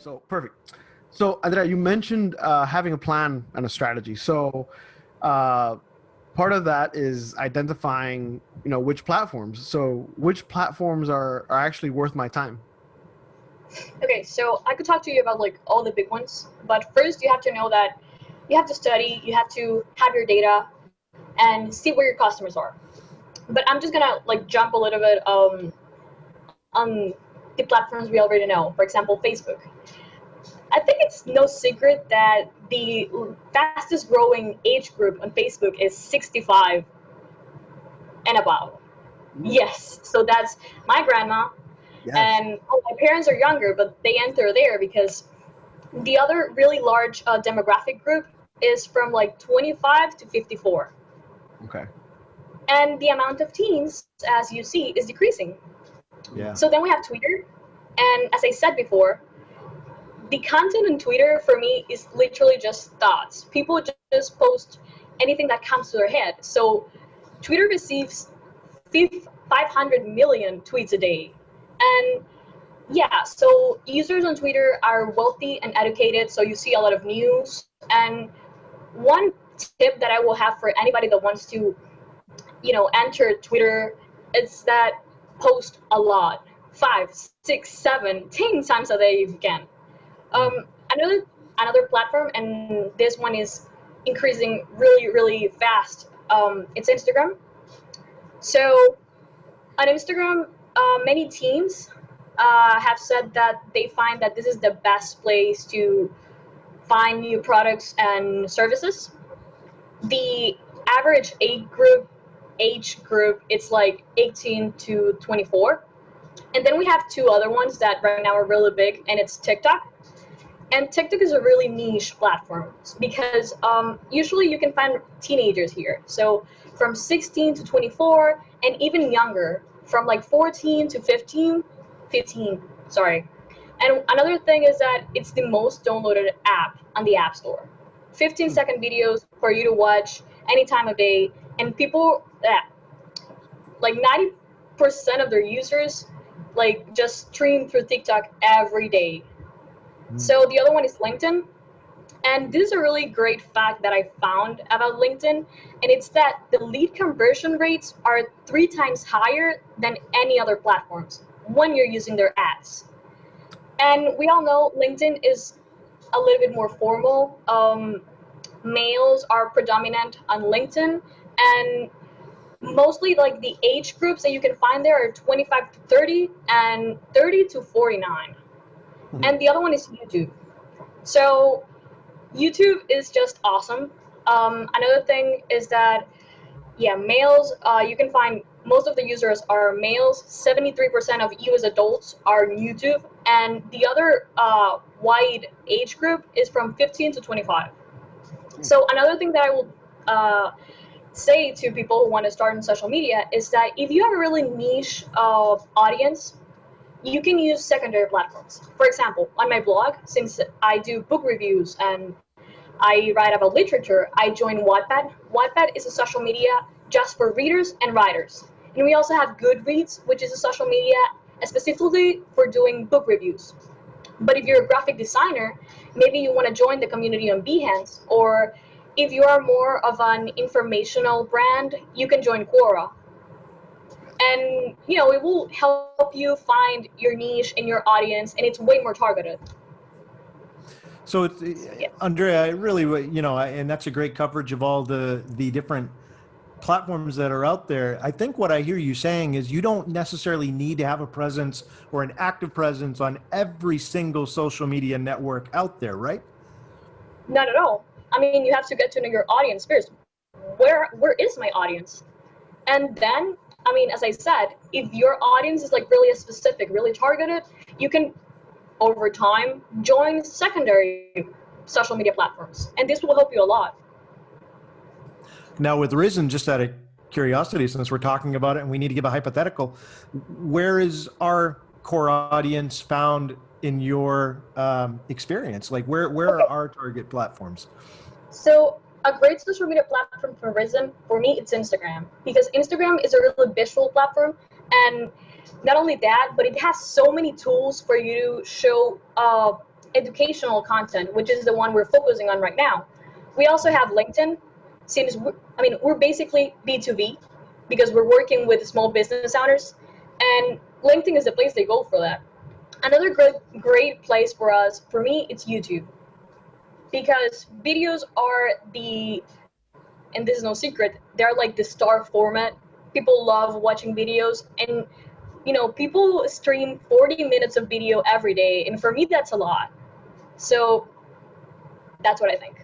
So perfect. So Andrea, you mentioned having a plan and a strategy. So part of that is identifying, which platforms. So which platforms are actually worth my time? Okay, so I could talk to you about like all the big ones, but first you have to know that you have to study, you have to have your data, and see where your customers are. But I'm just gonna like jump a little bit on the platforms we already know. For example, Facebook. I think it's no secret that the fastest growing age group on Facebook is 65 and above. Yes, so that's my grandma, Yes. and my parents are younger, but they enter there because the other really large demographic group is from like 25 to 54. Okay. And the amount of teens, as you see, is decreasing. Yeah. So then we have Twitter, and as I said before, the content on Twitter for me is literally just thoughts. People just post anything that comes to their head. So Twitter receives 500 million tweets a day. And yeah, so users on Twitter are wealthy and educated, so you see a lot of news. And one tip that I will have for anybody that wants to, enter Twitter is that post a lot, 5, 6, 7, 10 times a day if you can. Um, another platform, and this one is increasing really, really fast. It's Instagram. So on Instagram, many teams have said that they find that this is the best place to find new products and services. The average age group it's like 18 to 24, and then we have two other ones that right now are really big, and it's TikTok. And TikTok is a really niche platform because usually you can find teenagers here. So from 16 to 24, and even younger, from like 14 to 15, sorry. And another thing is that it's the most downloaded app on the App Store. 15-second videos for you to watch any time of day, and people that like 90% of their users like just stream through TikTok every day. So the other one is LinkedIn. And this is a really great fact that I found about LinkedIn, and it's that the lead conversion rates are 3 times higher than any other platforms when you're using their ads. And we all know LinkedIn is a little bit more formal. Males are predominant on LinkedIn, and mostly like the age groups that you can find there are 25 to 30 and 30 to 49. And the other one is YouTube. So YouTube is just awesome. Another thing is that, yeah, males, you can find most of the users are males. 73% of you as adults are on YouTube. And the other wide age group is from 15 to 25. So another thing that I will say to people who want to start in social media is that if you have a really niche audience, you can use secondary platforms. For example, on my blog, since I do book reviews and I write about literature, I joined Wattpad. Wattpad is a social media just for readers and writers. And we also have Goodreads, which is a social media specifically for doing book reviews. But if you're a graphic designer, maybe you want to join the community on Behance, or if you are more of an informational brand, you can join Quora. And it will help you find your niche and your audience, and it's way more targeted. So it's Andrea, really, and that's a great coverage of all the different platforms that are out there. I think what I hear you saying is you don't necessarily need to have a presence or an active presence on every single social media network out there, right? Not at all. I mean, you have to get to know your audience first. Where is my audience? And then, I mean, as I said, if your audience is like really specific, really targeted, you can, over time, join secondary social media platforms. And this will help you a lot. Now, with Risen, just out of curiosity, since we're talking about it and we need to give a hypothetical, where is our core audience found in your experience? Like where are our target platforms? So a great social media platform for Risen, for me, it's Instagram, because Instagram is a really visual platform. And not only that, but it has so many tools for you to show educational content, which is the one we're focusing on right now. We also have LinkedIn. We're basically B2B because we're working with small business owners, and LinkedIn is the place they go for that. Another great place for me, it's YouTube, because videos are and this is no secret, they're like the star format. People love watching videos, and people stream 40 minutes of video every day, and for me, that's a lot. So that's what I think.